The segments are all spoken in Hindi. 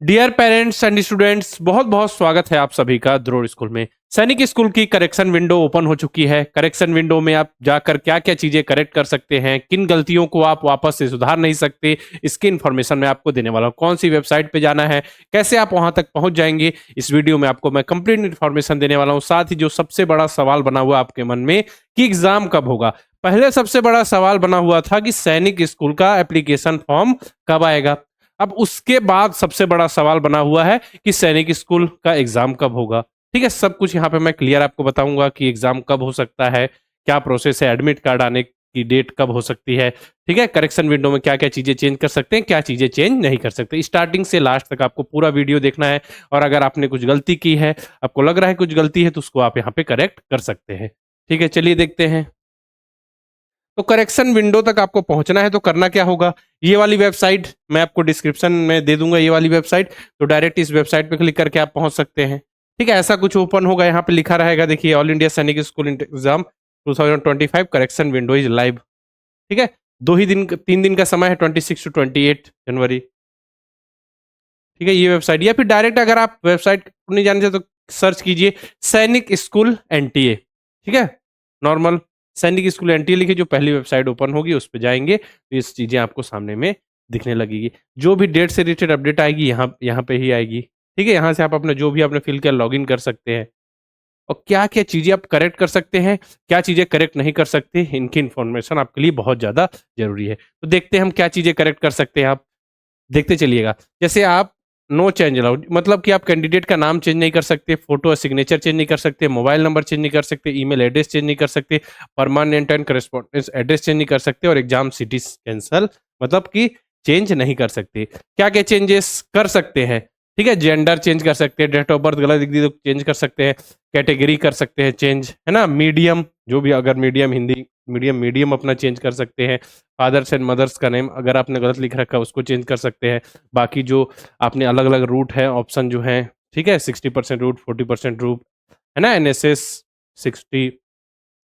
डियर पेरेंट्स एंड स्टूडेंट्स, बहुत बहुत स्वागत है आप सभी का द्रोड़ स्कूल में। सैनिक स्कूल की करेक्शन विंडो ओपन हो चुकी है। करेक्शन विंडो में आप जाकर क्या क्या चीजें करेक्ट कर सकते हैं, किन गलतियों को आप वापस से सुधार नहीं सकते, इसकी इन्फॉर्मेशन मैं आपको देने वाला हूँ। कौन सी वेबसाइट पे जाना है, कैसे आप वहां तक पहुंच जाएंगे, इस वीडियो में आपको मैं कंप्लीट इन्फॉर्मेशन देने वाला हूँ। साथ ही जो सबसे बड़ा सवाल बना हुआ आपके मन में कि एग्जाम कब होगा, पहले सबसे बड़ा सवाल बना हुआ था कि सैनिक स्कूल का एप्लीकेशन फॉर्म कब आएगा। अब उसके बाद सबसे बड़ा सवाल बना हुआ है कि सैनिक स्कूल का एग्जाम कब होगा। ठीक है, सब कुछ यहाँ पे मैं क्लियर आपको बताऊंगा कि एग्जाम कब हो सकता है, क्या प्रोसेस है, एडमिट कार्ड आने की डेट कब हो सकती है। ठीक है, करेक्शन विंडो में क्या क्या चीजें चेंज कर सकते हैं, क्या चीजें चेंज नहीं कर सकते। स्टार्टिंग से लास्ट तक आपको पूरा वीडियो देखना है और अगर आपने कुछ गलती की है, आपको लग रहा है कुछ गलती है, तो उसको आप यहाँ पे करेक्ट कर सकते हैं। ठीक है, चलिए देखते हैं। तो करेक्शन विंडो तक आपको पहुंचना है तो करना क्या होगा, ये वाली वेबसाइट मैं आपको डिस्क्रिप्शन में दे दूंगा, ये वाली वेबसाइट। तो डायरेक्ट इस वेबसाइट पे क्लिक करके आप पहुंच सकते हैं। ठीक है, ऐसा कुछ ओपन होगा, यहाँ पे लिखा रहेगा, देखिए, ऑल इंडिया सैनिक school exam 2025 correction window is live. ठीक है, 3 दिन का समय है, 26 to 28 जनवरी। ठीक है, ये वेबसाइट, या फिर डायरेक्ट अगर आप वेबसाइट नहीं जानते तो सर्च कीजिए सैनिक स्कूल एनटीए। ठीक है, नॉर्मल सैनिक स्कूल एनटीए लिखिए, जो पहली वेबसाइट ओपन होगी उस पर जाएंगे तो ये चीजें आपको सामने में दिखने लगेगी। जो भी डेट से रिलेटेड अपडेट आएगी यहाँ यहाँ पे ही आएगी। ठीक है, यहाँ से आप अपना जो भी आपने फिल किया लॉग इन कर सकते हैं और क्या क्या चीजें आप करेक्ट कर सकते हैं, क्या चीजें करेक्ट नहीं कर सकते, इनकी इन्फॉर्मेशन आपके लिए बहुत ज्यादा जरूरी है। तो देखते हैं हम क्या चीजें करेक्ट कर सकते हैं, आप देखते चलिएगा। जैसे आप नो चेंज अलाउड, मतलब कि आप कैंडिडेट का नाम चेंज नहीं कर सकते, फोटो और सिग्नेचर चेंज नहीं कर सकते, मोबाइल नंबर चेंज नहीं कर सकते, ईमेल एड्रेस चेंज नहीं कर सकते, permanent and correspondence address change नहीं कर सकते और एग्जाम सिटी कैंसल मतलब कि चेंज नहीं कर सकते। क्या क्या चेंजेस कर सकते हैं, ठीक है, जेंडर चेंज कर सकते हैं, डेट ऑफ बर्थ गलत लिख दी तो चेंज कर सकते हैं, कैटेगरी कर सकते हैं चेंज, है ना, मीडियम, जो भी अगर मीडियम हिंदी मीडियम अपना चेंज कर सकते हैं, फादर्स एंड मदर्स का नेम अगर आपने गलत लिख रखा है उसको चेंज कर सकते हैं। बाकी जो आपने अलग अलग रूट है, ऑप्शन जो है, ठीक है, 60% रूट, 40% रूट, है ना, एनएसएस 60,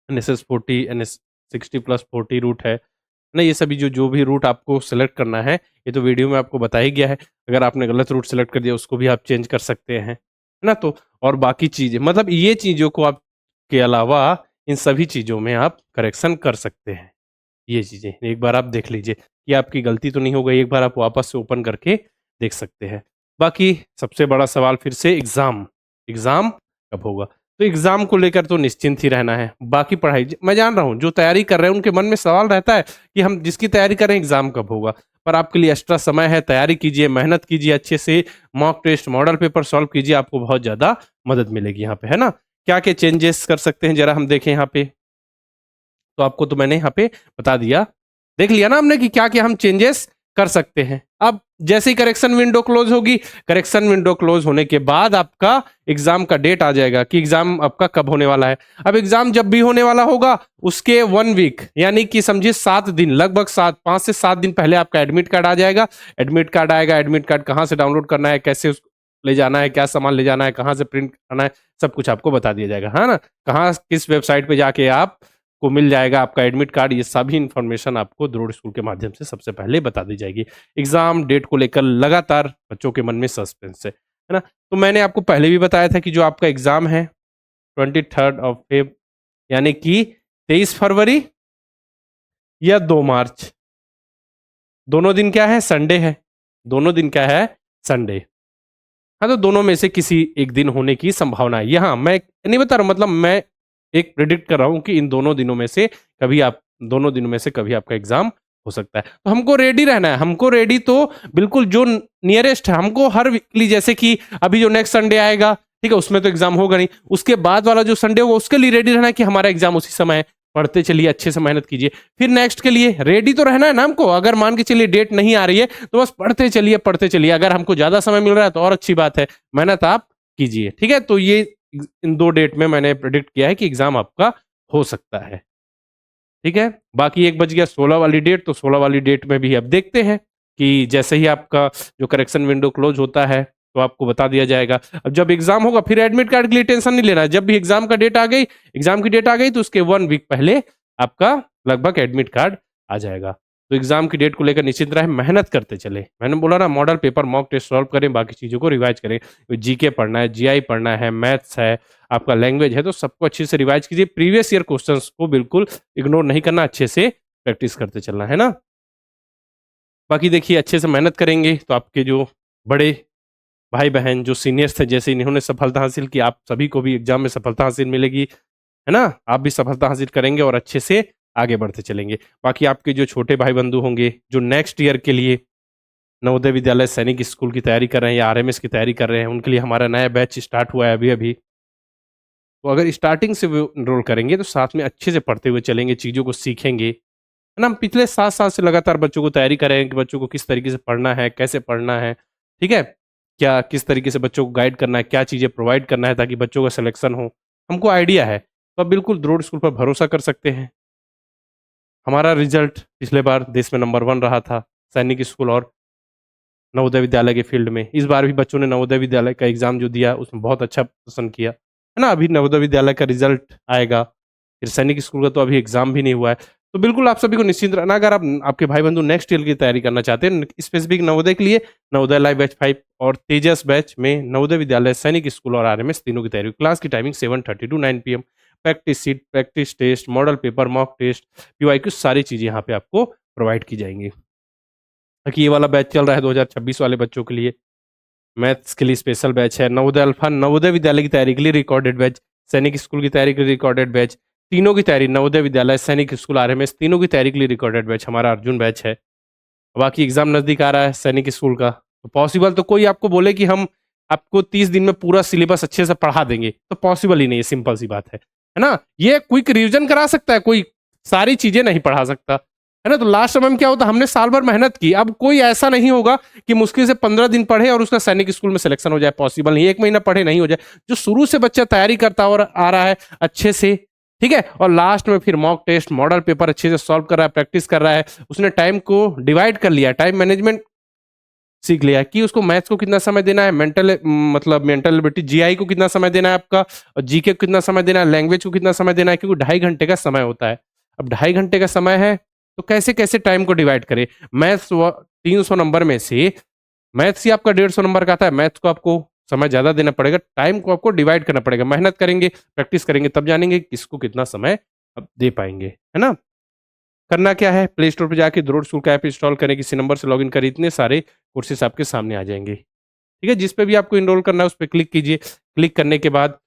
एनएसएस 40, एनएस 60+40 रूट है ना। ये सभी जो जो भी रूट आपको सेलेक्ट करना है, ये तो वीडियो में आपको बता ही गया है। अगर आपने गलत रूट सेलेक्ट कर दिया उसको भी आप चेंज कर सकते हैं, है ना। तो और बाकी चीजें, मतलब ये चीजों को आप के अलावा इन सभी चीजों में आप करेक्शन कर सकते हैं। ये चीजें एक बार आप देख लीजिए कि आपकी गलती तो नहीं हो गई, एक बार आप वापस से ओपन करके देख सकते हैं। बाकी सबसे बड़ा सवाल फिर से एग्जाम, एग्जाम कब होगा। तो एग्जाम को लेकर तो निश्चिंत ही रहना है। बाकी पढ़ाई मैं जान रहा हूँ, जो तैयारी कर रहे हैं उनके मन में सवाल रहता है कि हम जिसकी तैयारी कर रहे हैं एग्जाम कब होगा। पर आपके लिए एक्स्ट्रा समय है, तैयारी कीजिए, मेहनत कीजिए, अच्छे से mock test model paper solve कीजिए, आपको बहुत ज्यादा मदद मिलेगी यहाँ पे, है ना। क्या क्या चेंजेस कर सकते हैं जरा हम देखें यहाँ पे। तो आपको तो मैंने यहाँ पे बता दिया, देख लिया ना हमने कि क्या क्या हम चेंजेस कर सकते हैं। अब जैसे ही करेक्शन विंडो क्लोज होगी, करेक्शन विंडो क्लोज होने के बाद आपका एग्जाम का डेट आ जाएगा कि एग्जाम आपका कब होने वाला है। अब एग्जाम जब भी होने वाला होगा उसके 1 वीक यानी कि समझिए 7 दिन, लगभग 5 से 7 दिन पहले आपका एडमिट कार्ड आ जाएगा। एडमिट कार्ड आएगा, एडमिट कार्ड कहाँ से डाउनलोड करना है, कैसे उसको ले जाना है, क्या सामान ले जाना है, कहाँ से प्रिंट करना है, सब कुछ आपको बता दिया जाएगा, है ना। कहाँ किस वेबसाइट पे जाके आप को मिल जाएगा आपका एडमिट कार्ड, ये सभी इंफॉर्मेशन आपको द्रोड़ स्कूल के माध्यम से सबसे पहले बता दी जाएगी। एग्जाम डेट को लेकर लगातार बच्चों के मन में सस्पेंस है ना। तो मैंने आपको पहले भी बताया था कि जो आपका एग्जाम है 23 यानी कि 23 फरवरी या 2 मार्च, दोनों दिन क्या है, संडे है, दोनों दिन क्या है, संडे। हाँ, तो दोनों में से किसी एक दिन होने की संभावना है। यहाँ मैं नहीं बता रहा हूँ, मतलब मैं एक प्रिडिक्ट कर रहा हूँ कि इन दोनों दिनों में से कभी आप, दोनों दिनों में से कभी आपका एग्जाम हो सकता है। तो हमको रेडी रहना है, हमको रेडी तो बिल्कुल जो नियरेस्ट है, हमको हर वीकली, जैसे कि अभी जो नेक्स्ट संडे आएगा, ठीक है, उसमें तो एग्जाम होगा नहीं, उसके बाद वाला जो संडे होगा उसके लिए रेडी रहना है कि हमारा एग्जाम उसी समय है। पढ़ते चलिए, अच्छे से मेहनत कीजिए, फिर नेक्स्ट के लिए रेडी तो रहना है ना हमको। अगर मान के चलिए डेट नहीं आ रही है तो बस पढ़ते चलिए, पढ़ते चलिए। अगर हमको ज्यादा समय मिल रहा है तो और अच्छी बात है, मेहनत आप कीजिए। ठीक है, तो ये इन 2 डेट में मैंने प्रेडिक्ट किया है कि एग्जाम आपका हो सकता है। ठीक है, बाकी एक बच गया 16 वाली डेट। तो 16 वाली डेट में भी अब देखते हैं कि जैसे ही आपका जो करेक्शन विंडो क्लोज होता है तो आपको बता दिया जाएगा। अब जब एग्जाम होगा फिर एडमिट कार्ड के लिए टेंशन नहीं लेना है। जब भी एग्जाम का डेट आ गई, एग्जाम की डेट आ गई, तो उसके 1 वीक पहले आपका लगभग एडमिट कार्ड आ जाएगा। तो एग्जाम की डेट को लेकर निश्चिंत रहे, मेहनत करते चले। मैंने बोला ना, model paper mock test solve करें, बाकी चीज़ों को रिवाइज करें। जीके पढ़ना है, जीआई पढ़ना है, मैथ्स है, आपका लैंग्वेज है, तो सबको अच्छे से रिवाइज कीजिए। प्रीवियस ईयर क्वेश्चंस को बिल्कुल इग्नोर नहीं करना, अच्छे से प्रैक्टिस करते चलना है ना। बाकी देखिए, अच्छे से मेहनत करेंगे तो आपके जो बड़े भाई बहन जो सीनियर्स थे, जैसे इन्होंने सफलता हासिल की, आप सभी को भी एग्जाम में सफलता हासिल मिलेगी, है ना। आप भी सफलता हासिल करेंगे और अच्छे से आगे बढ़ते चलेंगे। बाकी आपके जो छोटे भाई बंधु होंगे जो नेक्स्ट ईयर के लिए नवोदय विद्यालय सैनिक स्कूल की तैयारी कर रहे हैं या आरएमएस की तैयारी कर रहे हैं, उनके लिए हमारा नया बैच स्टार्ट हुआ है अभी अभी। तो अगर स्टार्टिंग से वो एनरोल करेंगे तो साथ में अच्छे से पढ़ते हुए चलेंगे, चीज़ों को सीखेंगे, है ना। हम पिछले 7 साल से लगातार बच्चों को तैयारी कर रहे हैं कि बच्चों को किस तरीके से पढ़ना है, कैसे पढ़ना है, ठीक है? क्या किस तरीके से बच्चों को गाइड करना है, क्या चीज़ें प्रोवाइड करना है ताकि बच्चों का सिलेक्शन हो, हमको आइडिया है। तो आप बिल्कुल द्रोड़ स्कूल पर भरोसा कर सकते हैं। हमारा रिज़ल्ट पिछले बार देश में नंबर 1 रहा था, सैनिक स्कूल और नवोदय विद्यालय के फील्ड में। इस बार भी बच्चों ने नवोदय विद्यालय का एग्ज़ाम जो दिया, उसमें बहुत अच्छा प्रदर्शन किया, है ना? अभी नवोदय विद्यालय का रिज़ल्ट आएगा, फिर सैनिक स्कूल का तो अभी एग्ज़ाम भी नहीं हुआ है। तो बिल्कुल आप सभी को निश्चिंत रहना, अगर आप आपके भाई-बंधु नेक्स्ट ईयर की तैयारी करना चाहते हैं, स्पेसिफिक नवोदय के लिए, नवोदय लाइव बैच 5 और तेजस बैच में नवोदय विद्यालय, सैनिक स्कूल और आरएमएस तीनों की तैयारी। क्लास की timing 7:30 to 9 PM. Practice sheet, practice test, model paper, mock test, PYQ, सारी चीज़ें यहाँ पे आपको प्रोवाइड की जाएँगी। बाकी ये वाला बैच चल रहा है 2026 वाले बच्चों के लिए। मैथ्स के लिए स्पेशल बैच है। नवोदय अल्फा, नवोदय विद्यालय की तैयारी के लिए रिकॉर्डेड बैच, सैनिक स्कूल की तैयारी के लिए रिकॉर्डेड बैच, तीनों की तैयारी, नवोदय विद्यालय, सैनिक स्कूल, आरएमएस, तीनों की तैयारी के लिए रिकॉर्डेड बैच हमारा अर्जुन बैच है। बाकी एग्जाम नजदीक आ रहा है सैनिक स्कूल का, तो पॉसिबल तो कोई आपको बोले कि हम आपको 30 दिन में पूरा सिलेबस अच्छे से पढ़ा देंगे, तो पॉसिबल ही नहीं है, सिंपल सी बात है ना। ये क्विक रिवीजन करा सकता है कोई, सारी चीजें नहीं पढ़ा सकता, है ना। तो लास्ट समय में क्या होता है, हमने साल भर मेहनत की, अब कोई ऐसा नहीं होगा कि मुश्किल से 15 दिन पढ़े और उसका सैनिक स्कूल में सिलेक्शन हो जाए, पॉसिबल नहीं। 1 महीना पढ़े नहीं हो जाए। जो शुरू से बच्चा तैयारी करता और आ रहा है अच्छे से, ठीक है, और लास्ट में फिर मॉक टेस्ट, मॉडल पेपर अच्छे से सॉल्व कर रहा है, प्रैक्टिस कर रहा है, उसने टाइम को डिवाइड कर लिया, टाइम मैनेजमेंट सीख लिया कि उसको मैथ्स को कितना समय देना है, मतलब मेंटल एबिलिटी, जीआई को कितना समय देना है आपका, और जीके को कितना समय देना है, लैंग्वेज को कितना समय देना है, क्योंकि 2.5 घंटे का समय होता है। अब 2.5 घंटे का समय है, तो कैसे कैसे टाइम को डिवाइड करें। मैथ्स 300 नंबर में से मैथ्स ही आपका 150 नंबर का आता है, मैथ्स को आपको समय ज्यादा देना पड़ेगा, टाइम को आपको डिवाइड करना पड़ेगा। मेहनत करेंगे, प्रैक्टिस करेंगे, तब जानेंगे किसको कितना समय अब दे पाएंगे, है ना। करना क्या है, प्ले स्टोर पर जाके द्रोड़ स्कूल का ऐप इंस्टॉल करें, किसी नंबर से लॉगिन करें, इतने सारे कोर्सेस आपके सामने आ जाएंगे, ठीक है। जिस पे भी आपको इनरोल करना है उस पर क्लिक कीजिए। क्लिक करने के बाद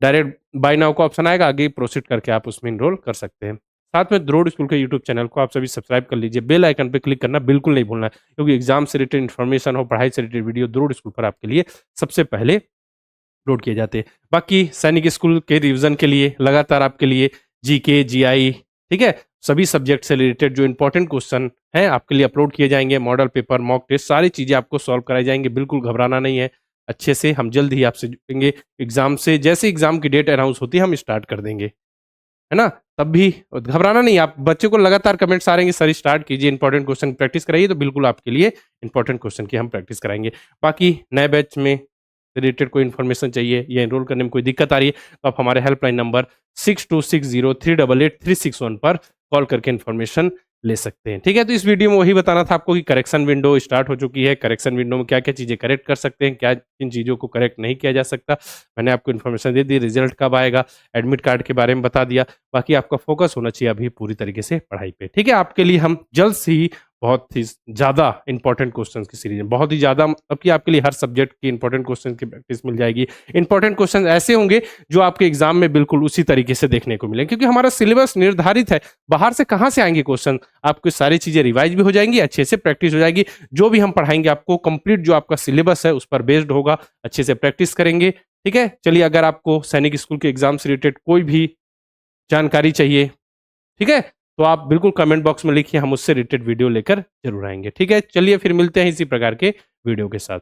डायरेक्ट बाय नाउ का ऑप्शन आएगा, आगे प्रोसीड करके आप उसमें इनरोल कर सकते हैं। साथ में द्रोड़ स्कूल के यूट्यूब चैनल को आप सभी सब्सक्राइब कर लीजिए। बेल आइकन पे क्लिक करना बिल्कुल नहीं भूलना है, क्योंकि एग्जाम से रिलेटेड इन्फॉर्मेशन हो, पढ़ाई से रिलेटेड वीडियो द्रोड़ स्कूल पर आपके लिए सबसे पहले अपलोड किए जाते हैं। बाकी सैनिक स्कूल के रिवीजन के लिए लगातार आपके लिए जीके, जीआई, ठीक है, सभी सब्जेक्ट से रिलेटेड जो इंपॉर्टेंट क्वेश्चन हैं आपके लिए अपलोड किए जाएंगे। मॉडल पेपर, मॉक टेस्ट, सारी चीजें आपको सॉल्व कराई जाएंगी, बिल्कुल घबराना नहीं है। अच्छे से हम जल्द ही आपसे जुड़ेंगे एग्जाम से, जैसे एग्जाम की डेट अनाउंस होती है हम स्टार्ट कर देंगे, है ना। तब भी घबराना नहीं, आप बच्चे को लगातार कमेंट्स आ रहे हैं सर स्टार्ट कीजिए, इंपॉर्टेंट क्वेश्चन प्रैक्टिस कराइए, तो बिल्कुल आपके लिए इंपॉर्टेंट क्वेश्चन की हम प्रैक्टिस कराएंगे। बाकी नए बैच में रिलेटेड कोई इन्फॉर्मेशन चाहिए या एनरोल करने में कोई दिक्कत आ रही है, तो आप हमारे हेल्पलाइन नंबर 6260388361 पर कॉल करके इन्फॉर्मेशन ले सकते हैं, ठीक है। तो इस वीडियो में वही बताना था आपको कि करेक्शन विंडो स्टार्ट हो चुकी है, करेक्शन विंडो में क्या क्या चीज़ें करेक्ट कर सकते हैं, क्या किन चीज़ों को करेक्ट नहीं किया जा सकता। मैंने आपको इन्फॉर्मेशन दे दी, रिजल्ट कब आएगा, एडमिट कार्ड के बारे में बता दिया। बाकी आपका फोकस होना चाहिए अभी पूरी तरीके से पढ़ाई पे, ठीक है। आपके लिए हम जल्द से ही बहुत ही ज़्यादा इंपॉर्टेंट क्वेश्चंस की सीरीज है, बहुत ही ज़्यादा, मतलब कि आपके लिए हर सब्जेक्ट की इंपॉर्टेंट क्वेश्चन की प्रैक्टिस मिल जाएगी। इंपॉर्टेंट क्वेश्चन ऐसे होंगे जो आपके एग्जाम में बिल्कुल उसी तरीके से देखने को मिलेंगे, क्योंकि हमारा सिलेबस निर्धारित है। बाहर से कहाँ से आएंगे क्वेश्चन, आपकी सारी चीज़ें रिवाइज भी हो जाएंगी, अच्छे से प्रैक्टिस हो जाएगी। जो भी हम पढ़ाएंगे आपको कंप्लीट जो आपका सिलेबस है उस पर बेस्ड होगा, अच्छे से प्रैक्टिस करेंगे, ठीक है। चलिए, अगर आपको सैनिक स्कूल के एग्जाम से रिलेटेड कोई भी जानकारी चाहिए, ठीक है, तो आप बिल्कुल कमेंट बॉक्स में लिखिए, हम उससे रिलेटेड वीडियो लेकर जरूर आएंगे, ठीक है। चलिए फिर मिलते हैं इसी प्रकार के वीडियो के साथ।